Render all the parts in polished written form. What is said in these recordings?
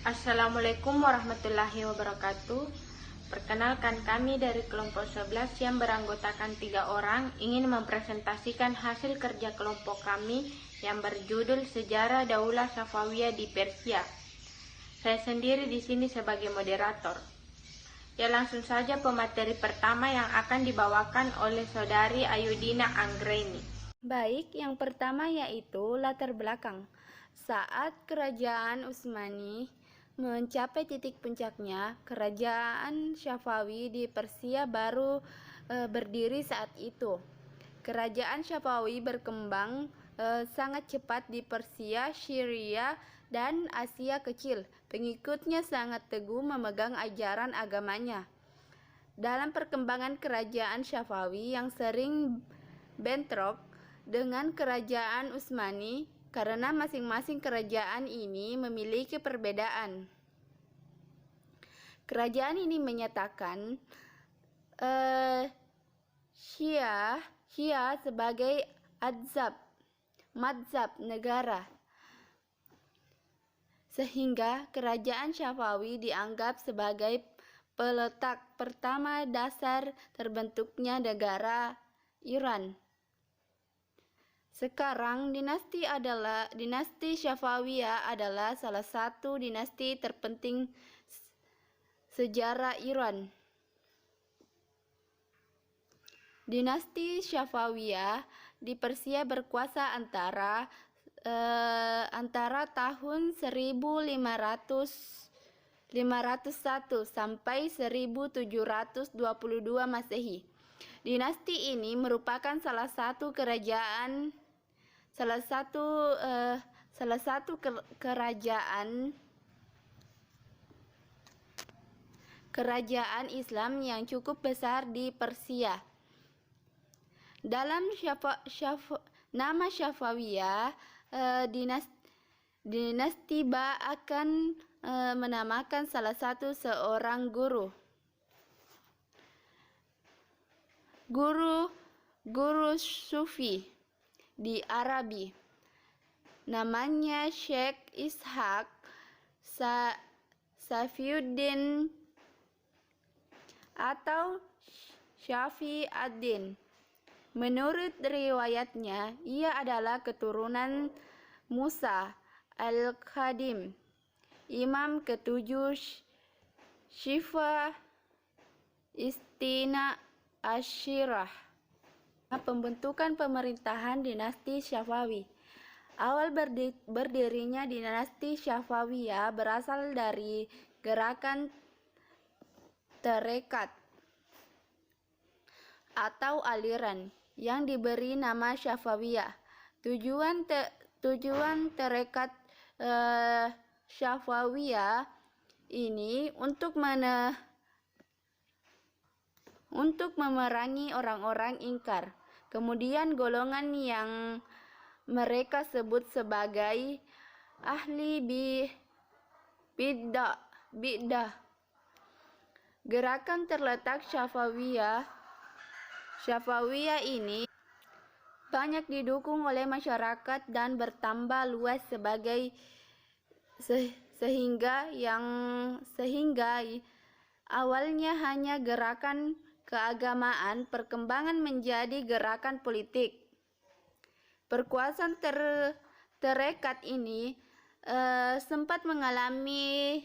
Assalamualaikum warahmatullahi wabarakatuh. Perkenalkan, kami dari kelompok 11 yang beranggotakan 3 orang ingin mempresentasikan hasil kerja kelompok kami yang berjudul Sejarah Daulah Safawiyah di Persia. Saya sendiri di sini sebagai moderator. Ya, langsung saja pemateri pertama yang akan dibawakan oleh Saudari Ayudina Anggreni. Baik, yang pertama yaitu latar belakang. Saat Kerajaan Utsmani mencapai titik puncaknya, Kerajaan Syafawi di Persia baru berdiri saat itu. Kerajaan Syafawi berkembang sangat cepat di Persia, Syria, dan Asia Kecil. Pengikutnya sangat teguh memegang ajaran agamanya. Dalam perkembangan Kerajaan Syafawi yang sering bentrok dengan Kerajaan Utsmani karena masing-masing kerajaan ini memiliki perbedaan. Kerajaan ini menyatakan Syiah sebagai madzhab negara, sehingga Kerajaan Syafawi dianggap sebagai peletak pertama dasar terbentuknya negara Iran. Sekarang dinasti Safawiyah adalah salah satu dinasti terpenting sejarah Iran. Dinasti Safawiyah di Persia berkuasa antara tahun 1501 sampai 1722 Masehi. Dinasti ini merupakan salah satu kerajaan Islam yang cukup besar di Persia. Dalam nama Safawiyah, dinasti Ba akan menamakan salah satu seorang guru sufi di Arabi, namanya Syekh Ishaq Safiuddin atau Syafi ad-Din. Menurut riwayatnya, ia adalah keturunan Musa al-Khadim, imam ketujuh Syifa Istina Asyirah. Pembentukan pemerintahan dinasti Syafawi. Awal berdirinya dinasti Syafawiyah berasal dari gerakan tarekat atau aliran yang diberi nama Syafawiyah. Tujuan tarekat Syafawiyah ini untuk memerangi orang-orang ingkar. Kemudian golongan yang mereka sebut sebagai ahli bid'ah. Gerakan terletak Syafawiyah ini banyak didukung oleh masyarakat dan bertambah luas sehingga awalnya hanya gerakan keagamaan perkembangan menjadi gerakan politik. Perkuasaan tarekat ini sempat mengalami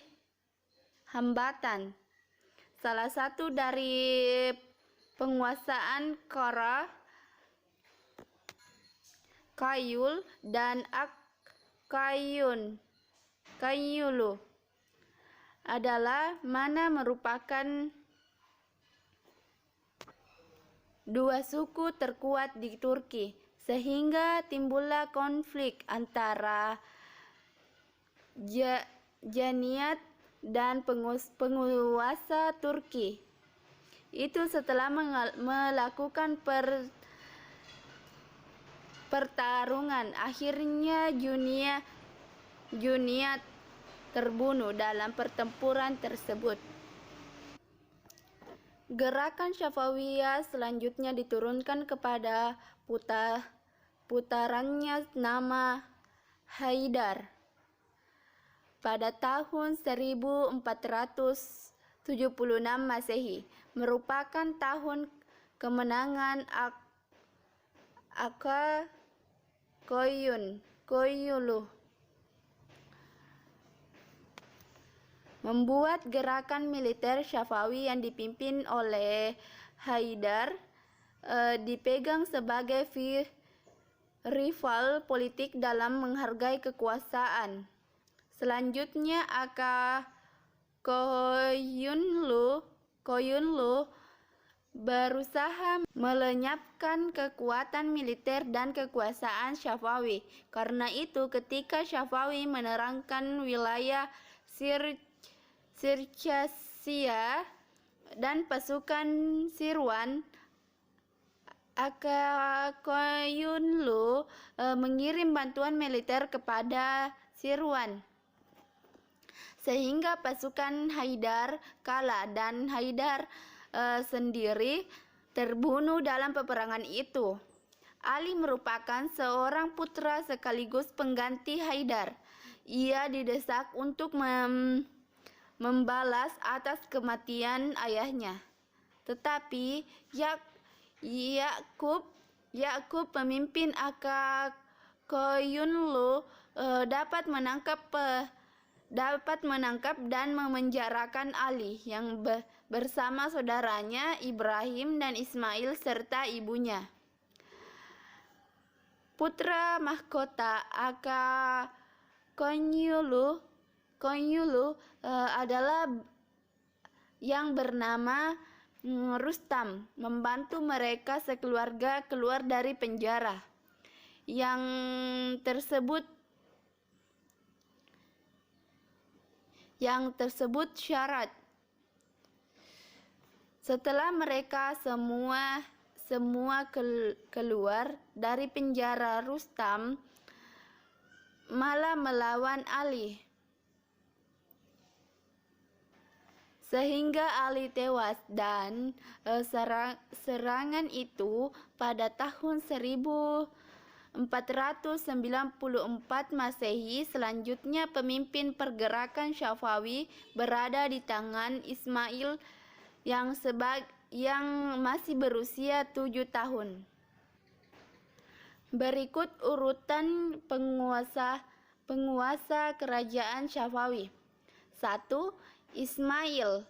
hambatan. Salah satu dari penguasaan Qara, Kayul, dan Kayulu adalah mana merupakan dua suku terkuat di Turki, sehingga timbullah konflik antara Janiyat dan penguasa Turki. Itu setelah melakukan pertarungan, akhirnya Juniyat terbunuh dalam pertempuran tersebut. Gerakan Safawiyah selanjutnya diturunkan kepada putarannya nama Haidar. pada tahun 1476 Masehi, merupakan tahun kemenangan Aka Koyulu, membuat gerakan militer Syafawi yang dipimpin oleh Haidar dipegang sebagai rival politik dalam menghargai kekuasaan. Selanjutnya Aka Koyunlu berusaha melenyapkan kekuatan militer dan kekuasaan Syafawi. Karena itu, ketika Syafawi menerangkan wilayah Sircasia dan pasukan Sirwan, Aka Koyunlu mengirim bantuan militer kepada Sirwan, sehingga pasukan Haidar kalah dan Haidar sendiri terbunuh dalam peperangan itu. Ali merupakan seorang putra sekaligus pengganti Haidar. Ia didesak untuk membalas atas kematian ayahnya. Tetapi Yakub pemimpin Aka Koyunlu dapat menangkap dan memenjarakan Ali yang bersama saudaranya Ibrahim dan Ismail serta ibunya. Putra mahkota Aka Koyunlu adalah yang bernama Rustam, membantu mereka sekeluarga keluar dari penjara. Yang tersebut syarat. Setelah mereka semua keluar dari penjara, Rustam malah melawan Ali, sehingga Ali tewas, dan serangan itu pada tahun 1494 Masehi. Selanjutnya pemimpin pergerakan Syafawi berada di tangan Ismail yang masih berusia 7 tahun. Berikut urutan penguasa kerajaan Syafawi. 1. Ismail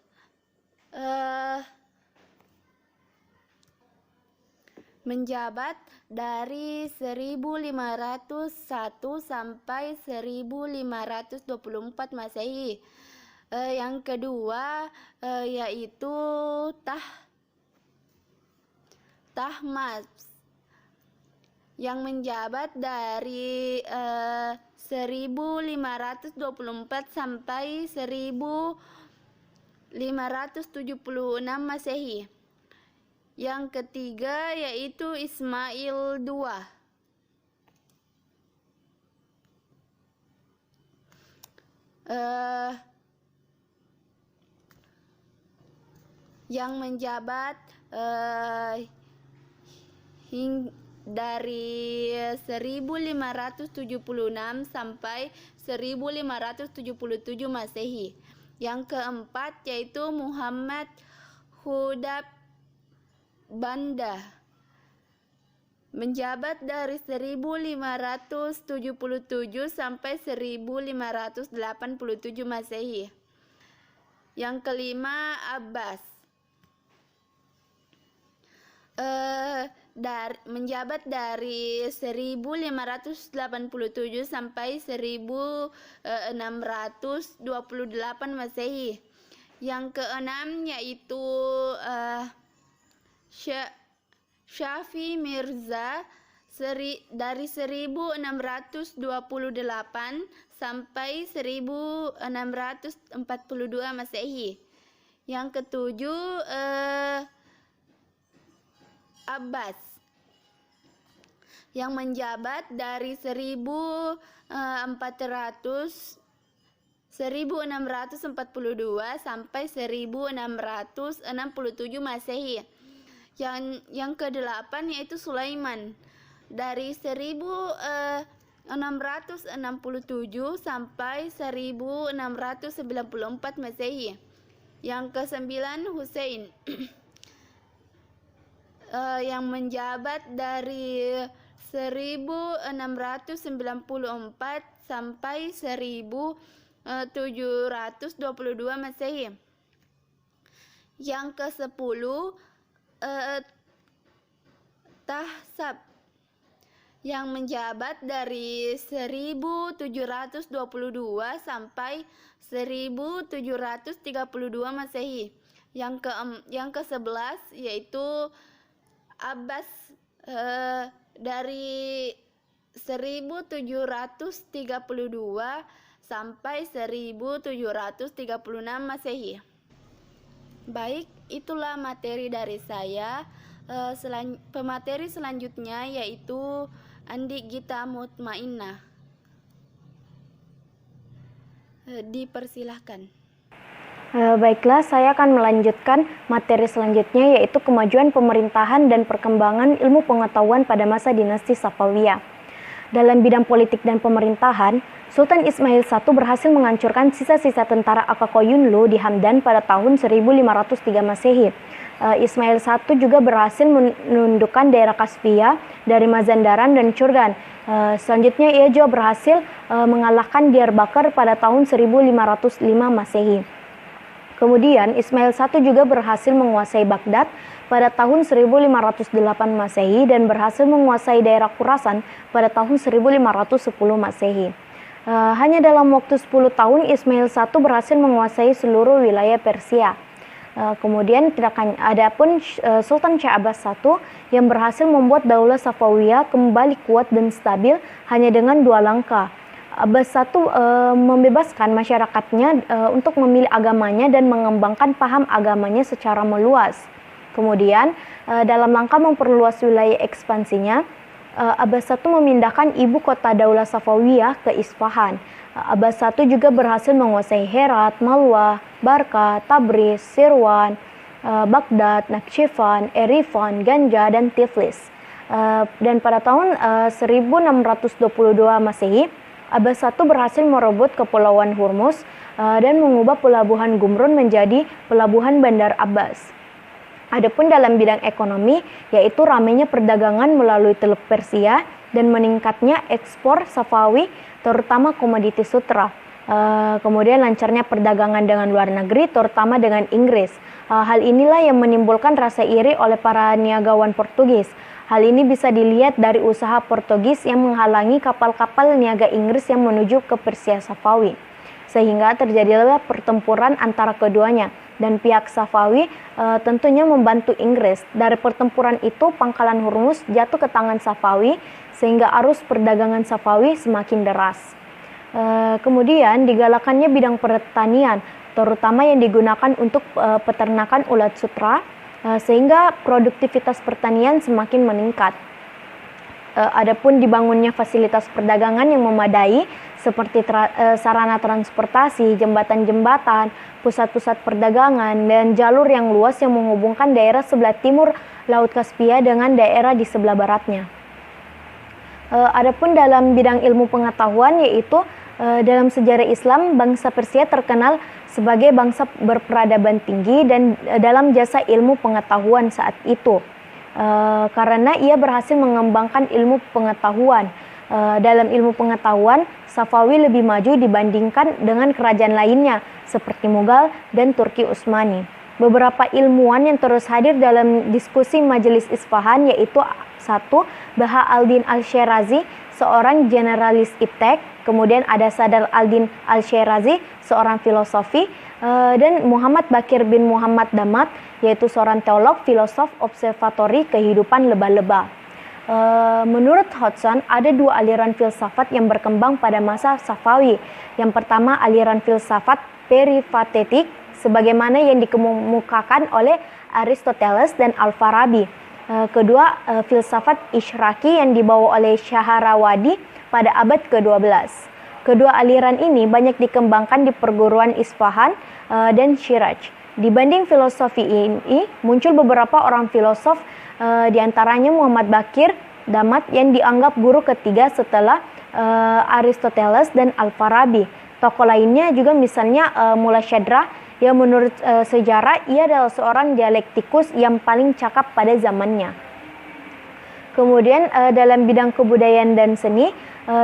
menjabat dari 1501 sampai 1524 Masehi. Yang kedua yaitu Tahmasp yang menjabat dari 1524 sampai 1576 Masehi. Yang ketiga yaitu Ismail II yang menjabat dari 1576 sampai 1577 Masehi. Yang keempat yaitu Muhammad Hudab Banda, menjabat dari 1577 sampai 1587 Masehi. Yang kelima Abbas, menjabat dari 1587 sampai 1628 Masehi. Yang keenam yaitu Syafi Mirza dari 1628 sampai 1642 Masehi. Yang ketujuh Abbas yang menjabat dari 1642 sampai 1667 Masehi. Yang kedelapan yaitu Sulaiman dari 1642 667 sampai 1694 Masehi. Yang ke-9 Hussein yang menjabat dari 1694 sampai 1722 Masehi. Yang ke-10 Tahsab yang menjabat dari 1722 sampai 1732 Masehi. Yang ke-11 yaitu Abbas dari 1732 sampai 1736 Masehi. Baik, itulah materi dari saya. Pemateri selanjutnya yaitu Andi Gita Mutmainnah. Dipersilahkan. Baiklah, saya akan melanjutkan materi selanjutnya yaitu kemajuan pemerintahan dan perkembangan ilmu pengetahuan pada masa dinasti Safawiyah. Dalam bidang politik dan pemerintahan, Sultan Ismail I berhasil menghancurkan sisa-sisa tentara Akakoyunlu di Hamdan pada tahun 1503 Masehi. Ismail I juga berhasil menundukkan daerah Kaspia dari Mazandaran dan Churgan. Selanjutnya ia juga berhasil mengalahkan Diyarbakir pada tahun 1505 Masehi. Kemudian Ismail I juga berhasil menguasai Baghdad pada tahun 1508 Masehi dan berhasil menguasai daerah Khurasan pada tahun 1510 Masehi. Hanya dalam waktu 10 tahun Ismail I berhasil menguasai seluruh wilayah Persia. Kemudian ada pun Sultan Shah Abbas I yang berhasil membuat Daulah Safawiyah kembali kuat dan stabil hanya dengan 2 langkah. Abbas I membebaskan masyarakatnya untuk memilih agamanya dan mengembangkan paham agamanya secara meluas. Kemudian dalam langkah memperluas wilayah ekspansinya, Abbas I memindahkan ibu kota Daulah Safawiyah ke Isfahan. Abbas I juga berhasil menguasai Herat, Malwa, Barka, Tabriz, Sirwan, Baghdad, Nakhchivan, Erivan, Ganja, dan Tiflis. Dan pada tahun 1622 Masehi, Abbas I berhasil merebut Kepulauan Hormuz dan mengubah pelabuhan Gumrun menjadi pelabuhan Bandar Abbas. Adapun dalam bidang ekonomi, yaitu ramainya perdagangan melalui Teluk Persia dan meningkatnya ekspor Safawi, terutama komoditi sutra. Kemudian lancarnya perdagangan dengan luar negeri, terutama dengan Inggris. Hal inilah yang menimbulkan rasa iri oleh para niagawan Portugis. Hal ini bisa dilihat dari usaha Portugis yang menghalangi kapal-kapal niaga Inggris yang menuju ke Persia Safawi. Sehingga terjadilah pertempuran antara keduanya. Dan pihak Safawi tentunya membantu Inggris. Dari pertempuran itu, pangkalan Hormuz jatuh ke tangan Safawi, sehingga arus perdagangan Safawi semakin deras. Kemudian digalakannya bidang pertanian, terutama yang digunakan untuk peternakan ulat sutra, sehingga produktivitas pertanian semakin meningkat. Adapun dibangunnya fasilitas perdagangan yang memadai seperti sarana transportasi, jembatan-jembatan, pusat-pusat perdagangan, dan jalur yang luas yang menghubungkan daerah sebelah timur Laut Kaspia dengan daerah di sebelah baratnya. Adapun dalam bidang ilmu pengetahuan, yaitu dalam sejarah Islam, bangsa Persia terkenal sebagai bangsa berperadaban tinggi dan dalam jasa ilmu pengetahuan saat itu. Karena ia berhasil mengembangkan ilmu pengetahuan. Dalam ilmu pengetahuan, Safawi lebih maju dibandingkan dengan kerajaan lainnya seperti Mughal dan Turki Utsmani. Beberapa ilmuwan yang terus hadir dalam diskusi Majelis Isfahan yaitu 1. Baha al-Din al-Shirazi, seorang generalis iptek. Kemudian ada Sadar al-Din al-Shirazi, seorang filosofi, dan Muhammad Bakir bin Muhammad Damat, yaitu seorang teolog, filosof, observatori kehidupan lebah-lebah. Menurut Hodgson, ada 2 aliran filsafat yang berkembang pada masa Safawi. Yang pertama, aliran filsafat peripatetik, sebagaimana yang dikemukakan oleh Aristoteles dan Al-Farabi. Kedua, filsafat Ishraqi yang dibawa oleh Syahrawardi pada abad ke-12. Kedua aliran ini banyak dikembangkan di perguruan Isfahan dan Shiraz. Dibanding filosofi ini, muncul beberapa orang filosof, diantaranya Muhammad Bakir Damat yang dianggap guru ketiga setelah Aristoteles dan Al-Farabi. Tokoh lainnya juga misalnya Mullah Syadrah, yang menurut sejarah ia adalah seorang dialektikus yang paling cakap pada zamannya. Kemudian dalam bidang kebudayaan dan seni,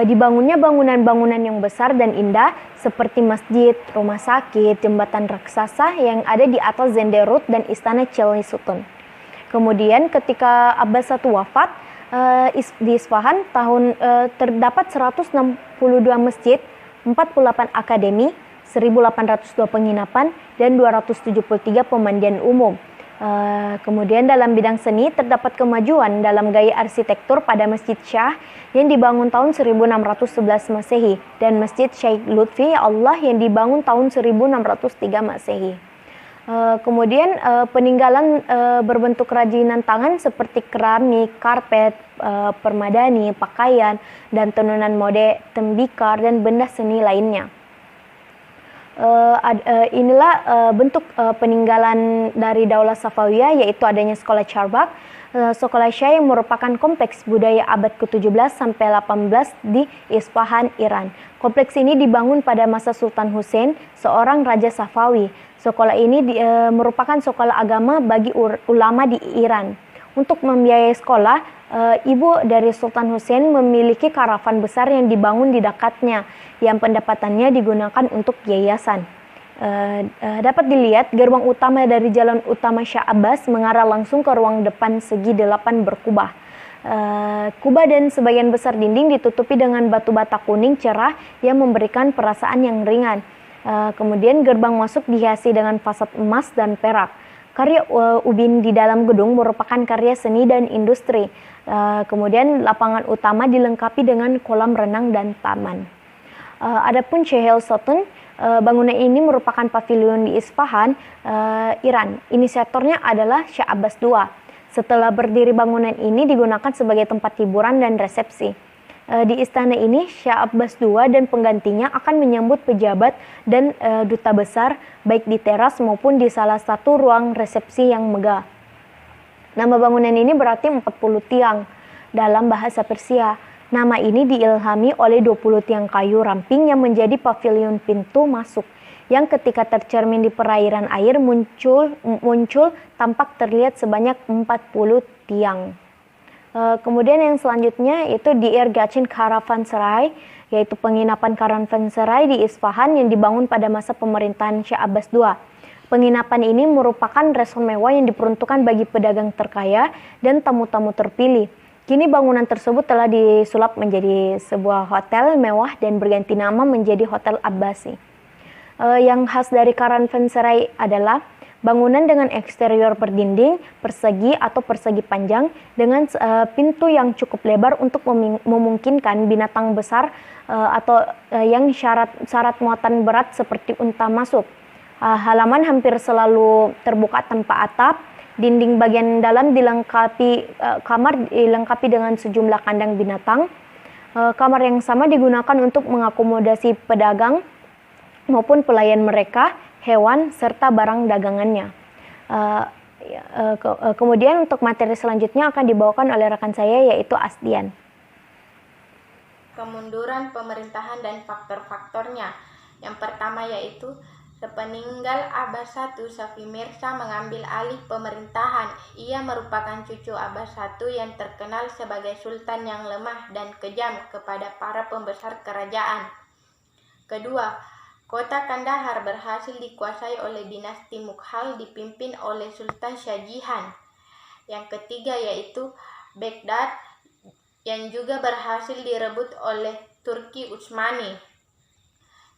dibangunnya bangunan-bangunan yang besar dan indah seperti masjid, rumah sakit, jembatan raksasa yang ada di atas Zenderut dan istana Chelisutun. Kemudian ketika Abbas I wafat, di Isfahan terdapat 162 masjid, 48 akademi, 1.802 penginapan, dan 273 pemandian umum. Kemudian dalam bidang seni terdapat kemajuan dalam gaya arsitektur pada Masjid Shah yang dibangun tahun 1611 Masehi dan Masjid Syekh Lutfi Allah yang dibangun tahun 1603 Masehi. Kemudian peninggalan berbentuk kerajinan tangan seperti keramik, karpet, permadani, pakaian, dan tenunan mode, tembikar, dan benda seni lainnya. Inilah bentuk peninggalan dari Daulah Safawiyah, yaitu adanya sekolah Charbagh, sekolah Syah yang merupakan kompleks budaya abad ke-17 sampai 18 di Isfahan, Iran. Kompleks ini dibangun pada masa Sultan Hussein, seorang raja Safawi. Sekolah ini merupakan sekolah agama bagi ulama di Iran. Untuk membiayai sekolah, ibu dari Sultan Hussein memiliki karavan besar yang dibangun di dekatnya, yang pendapatannya digunakan untuk yayasan. Dapat dilihat gerbang utama dari jalan utama Shah Abbas mengarah langsung ke ruang depan segi 8 berkubah. Kubah dan sebagian besar dinding ditutupi dengan batu bata kuning cerah yang memberikan perasaan yang ringan. Kemudian gerbang masuk dihiasi dengan fasad emas dan perak. Karya ubin di dalam gedung merupakan karya seni dan industri. Kemudian lapangan utama dilengkapi dengan kolam renang dan taman. Adapun Chehel Sotun, bangunan ini merupakan pavilion di Isfahan, Iran. Inisiatornya adalah Shah Abbas II. Setelah berdiri, bangunan ini digunakan sebagai tempat hiburan dan resepsi. Di istana ini, Shah Abbas II dan penggantinya akan menyambut pejabat dan duta besar, baik di teras maupun di salah satu ruang resepsi yang megah. Nama bangunan ini berarti 40 tiang dalam bahasa Persia. Nama ini diilhami oleh 20 tiang kayu ramping yang menjadi pavilion pintu masuk, yang ketika tercermin di perairan air muncul tampak terlihat sebanyak 40 tiang. Kemudian yang selanjutnya itu di Irgachin Caravanserai, yaitu penginapan Caravanserai di Isfahan yang dibangun pada masa pemerintahan Shah Abbas II. Penginapan ini merupakan resor mewah yang diperuntukkan bagi pedagang terkaya dan tamu-tamu terpilih. Kini bangunan tersebut telah disulap menjadi sebuah hotel mewah dan berganti nama menjadi Hotel Abbasi. Yang khas dari Caravanserai adalah bangunan dengan eksterior berdinding, persegi atau persegi panjang dengan pintu yang cukup lebar untuk memungkinkan binatang besar atau yang syarat muatan berat seperti unta masuk. Halaman hampir selalu terbuka tanpa atap. Dinding bagian dalam kamar dilengkapi dengan sejumlah kandang binatang. Kamar yang sama digunakan untuk mengakomodasi pedagang maupun pelayan mereka, hewan, serta barang dagangannya. Kemudian untuk materi selanjutnya akan dibawakan oleh rekan saya, yaitu Asdian. Kemunduran pemerintahan dan faktor-faktornya. Yang pertama yaitu sepeninggal Abbas I, Safi Mirza mengambil alih pemerintahan. Ia merupakan cucu Abbas I yang terkenal sebagai sultan yang lemah dan kejam kepada para pembesar kerajaan. Kedua, kota Kandahar berhasil dikuasai oleh dinasti Mughal dipimpin oleh Sultan Shah Jahan. Yang ketiga yaitu Baghdad yang juga berhasil direbut oleh Turki Utsmani.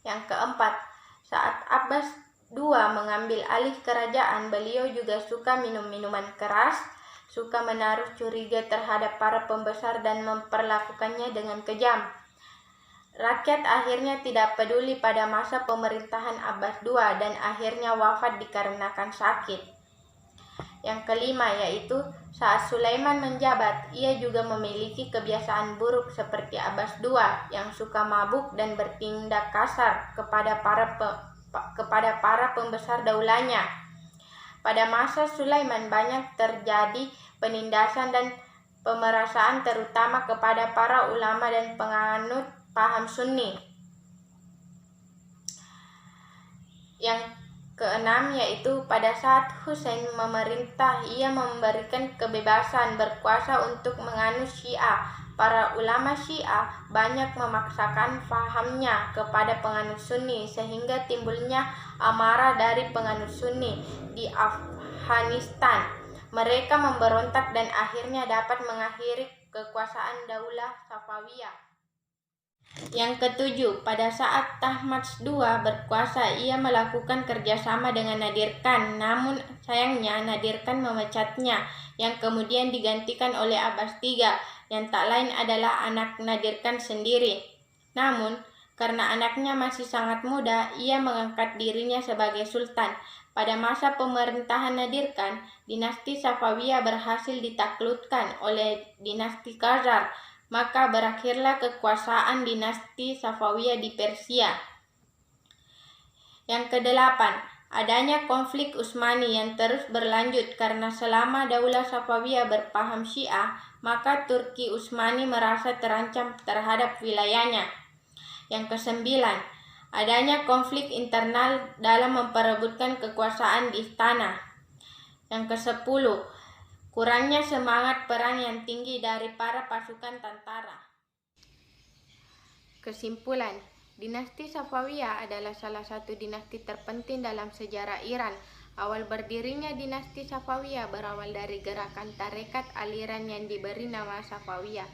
Yang keempat, saat Abbas II mengambil alih kerajaan, beliau juga suka minum minuman keras, suka menaruh curiga terhadap para pembesar dan memperlakukannya dengan kejam. Rakyat akhirnya tidak peduli pada masa pemerintahan Abbas II dan akhirnya wafat dikarenakan sakit. Yang kelima yaitu saat Sulaiman menjabat, ia juga memiliki kebiasaan buruk seperti Abbas II yang suka mabuk dan bertindak kasar kepada para pembesar daulahnya. Pada masa Sulaiman banyak terjadi penindasan dan pemerasaan terutama kepada para ulama dan penganut paham Sunni. Yang keenam yaitu pada saat Husain memerintah, ia memberikan kebebasan berkuasa untuk menganut Syiah. Para ulama Syiah banyak memaksakan fahamnya kepada penganut Sunni sehingga timbulnya amarah dari penganut Sunni di Afghanistan. Mereka memberontak dan akhirnya dapat mengakhiri kekuasaan Daulah Safawiyah. Yang ketujuh, pada saat Tahmasp II berkuasa, ia melakukan kerjasama dengan Nadir Khan. Namun sayangnya Nadir Khan memecatnya, yang kemudian digantikan oleh Abbas III, yang tak lain adalah anak Nadir Khan sendiri. Namun, karena anaknya masih sangat muda, ia mengangkat dirinya sebagai sultan. Pada masa pemerintahan Nadir Khan, dinasti Safawiyah berhasil ditaklukkan oleh dinasti Khazar. Maka berakhirlah kekuasaan dinasti Safawiyah di Persia. Yang kedelapan, adanya konflik Utsmani yang terus berlanjut karena selama Daulah Safawiyah berpaham Syiah, maka Turki Utsmani merasa terancam terhadap wilayahnya. Yang kesembilan, adanya konflik internal dalam memperebutkan kekuasaan di istana. Yang kesepuluh, kurangnya semangat perang yang tinggi dari para pasukan tentara. Kesimpulan, dinasti Safawiyah adalah salah satu dinasti terpenting dalam sejarah Iran. Awal berdirinya dinasti Safawiyah berawal dari gerakan tarekat aliran yang diberi nama Safawiyah.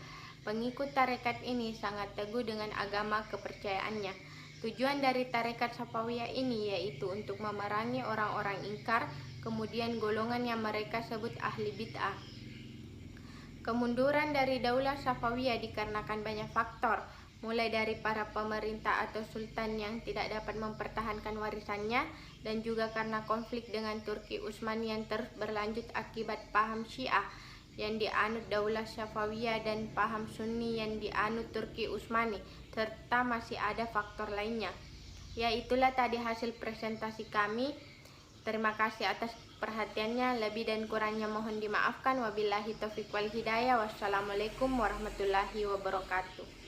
Pengikut tarekat ini sangat teguh dengan agama kepercayaannya. Tujuan dari tarekat Safawiyah ini yaitu untuk memerangi orang-orang ingkar, kemudian golongan yang mereka sebut ahli bid'ah. Kemunduran dari Daulah Safawiyah dikarenakan banyak faktor, mulai dari para pemerintah atau sultan yang tidak dapat mempertahankan warisannya, dan juga karena konflik dengan Turki Utsmani yang terus berlanjut akibat paham Syiah yang dianut Daulah Safawiyah dan paham Sunni yang dianut Turki Utsmani, serta masih ada faktor lainnya. Ya, itulah tadi hasil presentasi kami. Terima kasih atas perhatiannya. Lebih dan kurangnya mohon dimaafkan. Wabillahi taufiq wal hidayah. Wassalamualaikum warahmatullahi wabarakatuh.